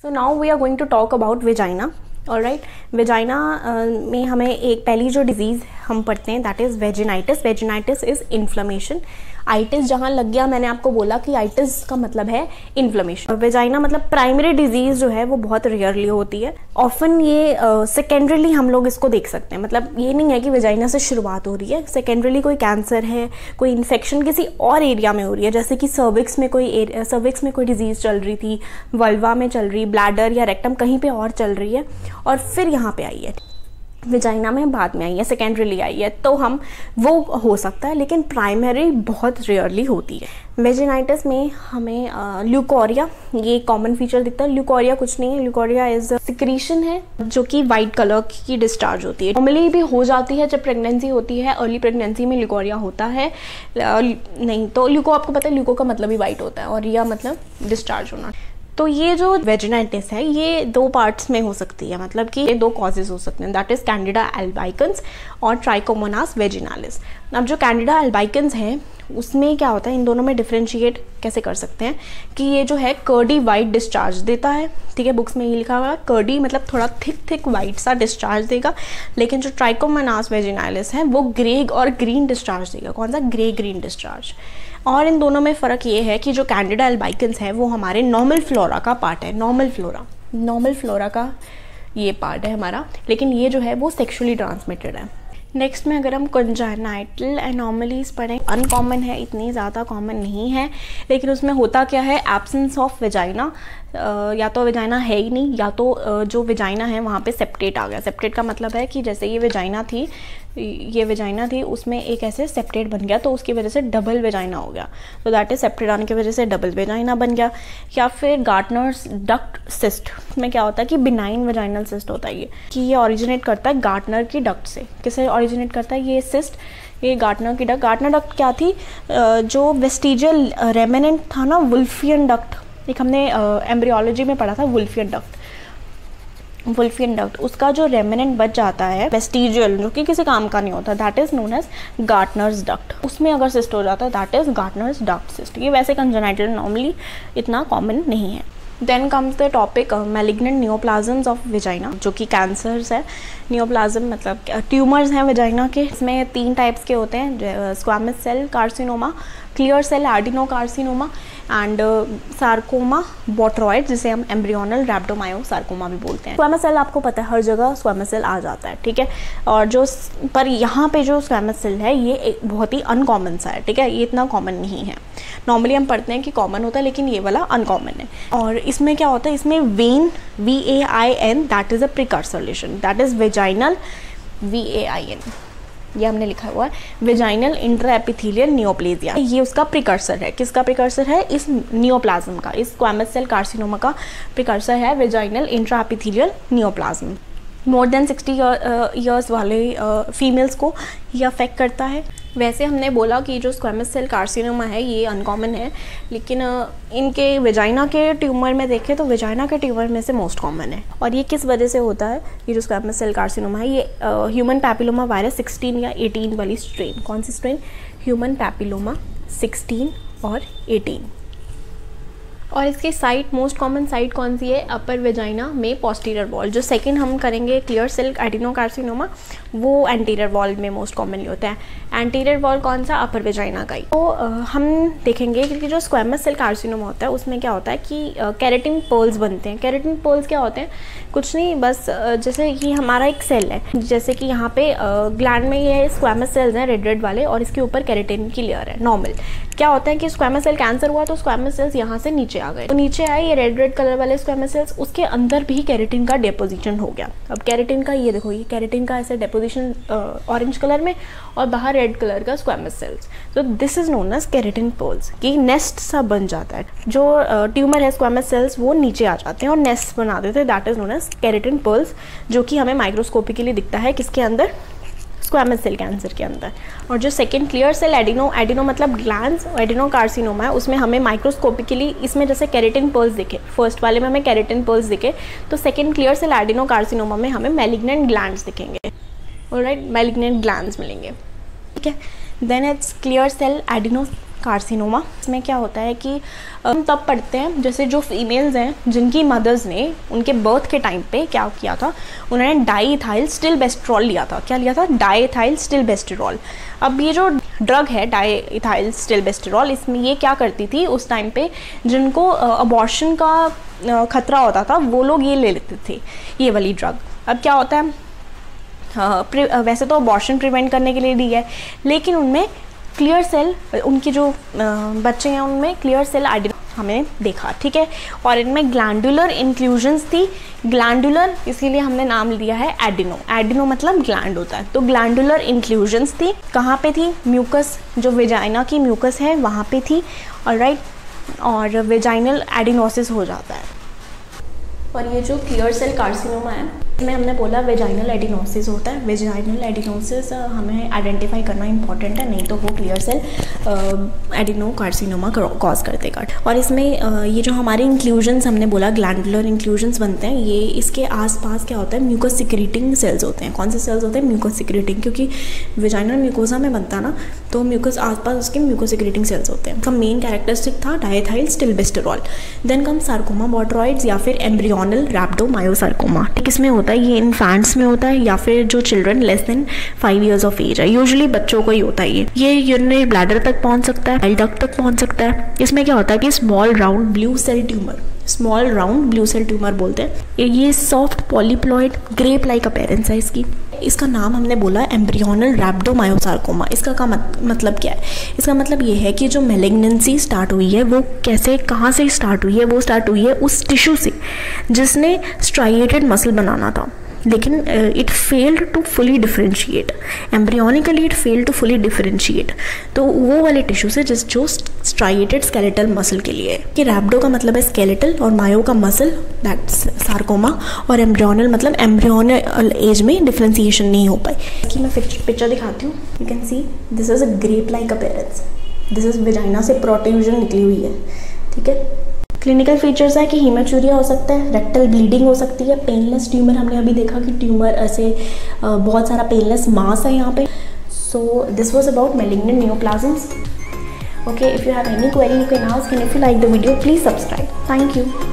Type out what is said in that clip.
So now we are going to talk about vagina. Alright, vagina में हमें एक पहली जो डिजीज़ हम पढ़ते हैं that is vaginitis. Vaginitis is inflammation. Itis जहाँ लग गया, मैंने आपको बोला कि आइटिस का मतलब है इन्फ्लेमेशन. और वेजाइना मतलब प्राइमरी डिजीज़ जो है वो बहुत रेयरली होती है. ऑफन ये सेकेंडरीली हम लोग इसको देख सकते हैं. मतलब ये नहीं है कि वेजाइना से शुरुआत हो रही है. सेकेंडरीली कोई कैंसर है, कोई इन्फेक्शन किसी और एरिया में हो रही है, जैसे कि सर्विक्स में कोई डिजीज़ चल रही थी, वल्वा में चल रही, ब्लैडर या रेक्टम कहीं पे और चल रही है और फिर यहाँ पे आई है. वेजाइना में बाद में आई है, सेकेंडरीली आई है, तो हम वो हो सकता है, लेकिन प्राइमरी बहुत रेयरली होती है. वेजिनाइटिस में हमें ल्यूकोरिया, ये कॉमन फीचर दिखता है. ल्यूकोरिया कुछ नहीं है, ल्यूकोरिया इज सिक्रीशन है जो कि वाइट कलर की डिस्चार्ज होती है. नॉर्मली भी हो जाती है जब प्रेगनेंसी होती है. अर्ली प्रेगनेंसी में ल्यूकोरिया होता है नहीं तो ल्यूको, आपको पता है ल्यूको का मतलब ही वाइट होता है और रिया मतलब डिस्चार्ज होना. तो ये जो वेजिनाइटिस है ये दो पार्ट्स में हो सकती है, मतलब कि ये दो कॉजेज हो सकते हैं, दैट इज कैंडिडा अल्बाइकन्स और ट्राइकोमोनास वेजिनालिस. अब जो कैंडिडा अल्बाइकन्स हैं उसमें क्या होता है, इन दोनों में डिफरेंशिएट कैसे कर सकते हैं कि ये जो है कर्डी वाइट डिस्चार्ज देता है. ठीक है, बुक्स में ये लिखा हुआ है कर्डी मतलब थोड़ा थिक वाइट सा डिस्चार्ज देगा. लेकिन जो ट्राइकोमोनास वेजिनालिस है वो ग्रे और ग्रीन डिस्चार्ज देगा. कौन सा? Grey green discharge. और इन दोनों में फ़र्क ये है कि जो कैंडिडा अल्बाइकन्स है वो हमारे नॉर्मल फ्लोरा का पार्ट है. नॉर्मल फ्लोरा का ये पार्ट है हमारा, लेकिन ये जो है वो सेक्सुअली ट्रांसमिटेड है. नेक्स्ट में अगर हम कंजाइनाइटल एनॉमलीज पढ़ें, अनकॉमन है, इतनी ज़्यादा कॉमन नहीं है, लेकिन उसमें होता क्या है, एब्सेंस ऑफ वेजाइना. या तो वेजाइना है ही नहीं, या तो जो वेजाइना है वहाँ पे सेप्टेट आ गया. सेप्टेट का मतलब है कि जैसे ये वेजाइना थी उसमें एक ऐसे सेप्टेट बन गया तो उसकी वजह से डबल वेजाइना हो गया. तो दैट इज सेप्टेट आने की वजह से डबल वेजाइना बन गया. या फिर गार्टनर्स डक्ट सिस्ट में क्या होता है कि बिनाइन वेजाइनल सिस्ट होता है ये, कि ये ओरिजिनेट करता है गार्टनर की डक्ट से. किससे ओरिजिनेट करता है ये सिस्ट? ये गार्टनर की डक्ट. गार्टनर डक्ट क्या थी? जो वेस्टिजियल रेमिनेंट था ना, वुल्फियन डक्ट. एक हमने एम्ब्रियोलॉजी में पढ़ा था वुल्फियन डक्ट. उसका जो रेमिनेंट बच जाता है वेस्टिजियल, जो कि किसी काम का नहीं होता, that is known as Gartner's duct. उसमें अगर सिस्ट हो जाता है that is Gartner's duct cyst. ये वैसे कंजेनाइटल नॉर्मली इतना कॉमन नहीं है. Then comes the topic malignant neoplasms of vagina, जो कि कैंसर्स है. नियोप्लाज्म मतलब ट्यूमर्स हैं वेजाइना के. इसमें 3 टाइप्स के होते हैं, squamous cell carcinoma, clear cell adenocarcinoma and sarcoma botryoides, जिसे हम एम्ब्रियोनल रैप्टोमायोसार्कोमा भी बोलते हैं. स्क्वामस सेल आपको पता है हर जगह स्क्वामस सेल आ जाता है. ठीक है, और पर यहाँ पे जो स्क्वामस सेल है ये एक बहुत ही अनकॉमन सा है. ठीक है, ये इतना कॉमन नहीं है. नॉर्मली हम पढ़ते हैं कि कॉमन होता है, लेकिन ये वाला अनकॉमन है. और इसमें क्या होता है, इसमें VAIN VAIN that is a precursor lesion, that is vaginal VAIN, ये हमने लिखा हुआ है वेजाइनल इंट्राएपिथेलियल नियोप्लेजिया. ये उसका प्रिकर्सर है. किसका प्रिकर्सर है? इस नियोप्लाज्म का, इस स्क्वामस सेल कार्सिनोमा का प्रिकर्सर है vaginal intraepithelial neoplasm. More than 60 years वाले फीमेल्स को ये अफेक्ट करता है. वैसे हमने बोला कि जो स्क्वामस सेल कार्सिनोमा है ये अनकॉमन है, लेकिन इनके वेजाइना के ट्यूमर में देखें तो वेजाइना के ट्यूमर में से मोस्ट कॉमन है. और ये किस वजह से होता है? ये जो स्क्वामस सेल कार्सिनोमा है ये ह्यूमन पैपिलोमा वायरस 16 या 18 वाली स्ट्रेन. कौन सी स्ट्रेन? ह्यूमन पैपिलोमा 16 और 18. और इसकी साइट, मोस्ट कॉमन साइट कौन सी है? अपर वेजाइना में पोस्टीरियर वॉल. जो सेकंड हम करेंगे क्लियर सेल एडिनोकार्सिनोमा, वो एंटीरियर वॉल में मोस्ट कॉमनली होता है. एंटीरियर वॉल कौन सा? अपर वेजाइना का ही. तो हम देखेंगे कि जो स्क्वामस सेल कार्सिनोमा होता है उसमें क्या होता है कि केराटिन पर्ल्स बनते हैं. केराटिन पर्ल्स क्या होते हैं? कुछ नहीं, बस जैसे ये हमारा एक सेल है, जैसे कि यहाँ पे ग्लैंड में ये स्क्वामस सेल्स हैं रेड वाले, और इसके ऊपर केराटिन की लेयर है. नॉर्मल क्या होता है कि स्क्वामस सेल कैंसर हुआ तो स्क्वामस सेल्स यहाँ से नीचे आ गए, तो नीचे आए ये रेड कलर वाले स्क्वामस सेल्स, उसके अंदर भी केराटिन का डिपोजिशन हो गया. अब केराटिन का ये देखो, ये केराटिन का ऐसे डिपोजिशन ऑरेंज कलर में, और बाहर रेड कलर का स्क्वामस सेल्स. तो this is known as keratin pearls. कि नेस्ट सा बन जाता है. जो ट्यूमर है स्क्वामस सेल्स वो नीचे आ जाते हैं और नेस्ट बना देते हैं, that is known as keratin pearls, जो कि हमें माइक्रोस्कोपिकली दिखता है किसके अंदर? स्क्वामस सेल कैंसर के अंदर. और जो सेकंड क्लियर सेल एडिनो मतलब ग्लैंड्स, एडिनोकार्सिनोमा है, उसमें हमें माइक्रोस्कोपिकली इसमें जैसे केराटिन पर्ल्स दिखे, फर्स्ट वाले में हमें केराटिन पर्ल्स दिखे, तो सेकंड क्लियर सेल एडिनोकार्सिनोमा में हमें मैलिग्नेंट ग्लैंड्स दिखेंगे. ऑलराइट, मैलिग्नेंट ग्लैंड्स मिलेंगे. ठीक है, then it's clear cell carcinoma. इसमें क्या होता है कि हम तब पढ़ते हैं जैसे जो फीमेल्स हैं जिनकी मदर्स ने उनके बर्थ के टाइम पे क्या किया था, उन्होंने डाईइथाइलस्टिलबेस्टेरॉल लिया था। क्या लिया था? डाईइथाइलस्टिलबेस्टेरॉल। अब ये जो ड्रग है डाईइथाइलस्टिलबेस्टेरॉल, इसमें ये क्या करती थी उस टाइम पे, जिनको अबॉर्शन का खतरा होता था वो लोग ये ले लेते थे, ये वाली ड्रग। अब क्या होता है, वैसे तो अबॉर्शन प्रिवेंट करने के लिए दी है, लेकिन उनमें क्लियर सेल, उनके जो बच्चे हैं उनमें क्लियर सेल एडिनो हमने देखा, ठीक है। और इनमें ग्लैंडुलर इंक्लूजन्स थी। ग्लैंडुलर इसीलिए हमने नाम लिया है एडिनो। एडिनो मतलब ग्लैंड होता है, तो ग्लैंडुलर इंक्लूजन्स थी। कहाँ पे थी? म्यूकस, जो वेजाइना की म्यूकस है वहाँ पे थी, ऑलराइट। और वेजाइनल एडिनोसिस हो जाता है। और ये जो क्लियर सेल कार्सिनोमा है इसमें हमने बोला वेजाइनल एडिनोसिस होता है। वेजाइनल एडिनोसिस हमें आइडेंटिफाई करना इंपॉर्टेंट है, नहीं तो वो clear cell adenocarcinoma cause कर देगा। और इसमें ये जो हमारे इंक्लूजन्स हमने बोला ग्लैंडुलर इंक्लूजन्स बनते हैं, ये इसके आसपास क्या होता है, म्यूकस सिक्रीटिंग सेल्स होते हैं। कौन से सेल्स होते हैं? म्यूकस सिक्रीटिंग, क्योंकि वेजाइनल म्यूकोसा में बनता है ना, तो म्यूकस आसपास उसके म्यूकस सिक्रीटिंग सेल्स होते हैं। उसका मेन कैरेक्टरिस्टिक था डाईइथाइलस्टिलबेस्टेरॉल। देन कम सार्कोमा बॉट्रॉइड्स या फिर एम्ब्रियोनल रैप्डोमायोसार्कोमा। किसमें होता है? ये इन्फेंट्स में होता है या फिर जो children less than 5 years of age है। यूजुअली बच्चों को ही होता है ये यूरिनरी ब्लैडर तक पहुंच सकता है, बाइल डक्ट तक पहुंच सकता है। इसमें क्या होता है कि small round blue cell tumour बोलते हैं। ये soft polyploid grape like appearance है इसकी। इसका नाम हमने बोला एम्ब्रियोनल रैप्डोमायोसार्कोमा। इसका का मतलब क्या है? इसका मतलब ये है कि जो मैलिग्नेंसी स्टार्ट हुई है वो कैसे, कहाँ से स्टार्ट हुई है? वो स्टार्ट हुई है उस टिश्यू से जिसने स्ट्राइएटेड मसल बनाना था, लेकिन it failed to fully differentiate. Embryonically it failed to fully differentiate. तो वो वाले टिश्यू से जो स्ट्राइएटेड स्केलेटल मसल के लिए है। कि रैप्डो का मतलब है स्केलेटल और मायो का मसल, दैट्स सार्कोमा। और एम्ब्रियोनल मतलब एम्ब्रियोनल एज में डिफरेंशिएशन नहीं हो पाई। इसकी मैं पिक्चर दिखाती हूँ। You can see this is a grep like appearance. This is vagina से प्रोट्रूजन निकली हुई है, ठीक है। क्लिनिकल फीचर्स है कि हीमेचूरिया हो सकता है, रेक्टल ब्लीडिंग हो सकती है, पेनलेस ट्यूमर। हमने अभी देखा कि ट्यूमर ऐसे बहुत सारा पेनलेस मास है यहाँ पे। So this was about malignant neoplasms. Okay, if you have any query you can ask, and if you like the video please subscribe. Thank you.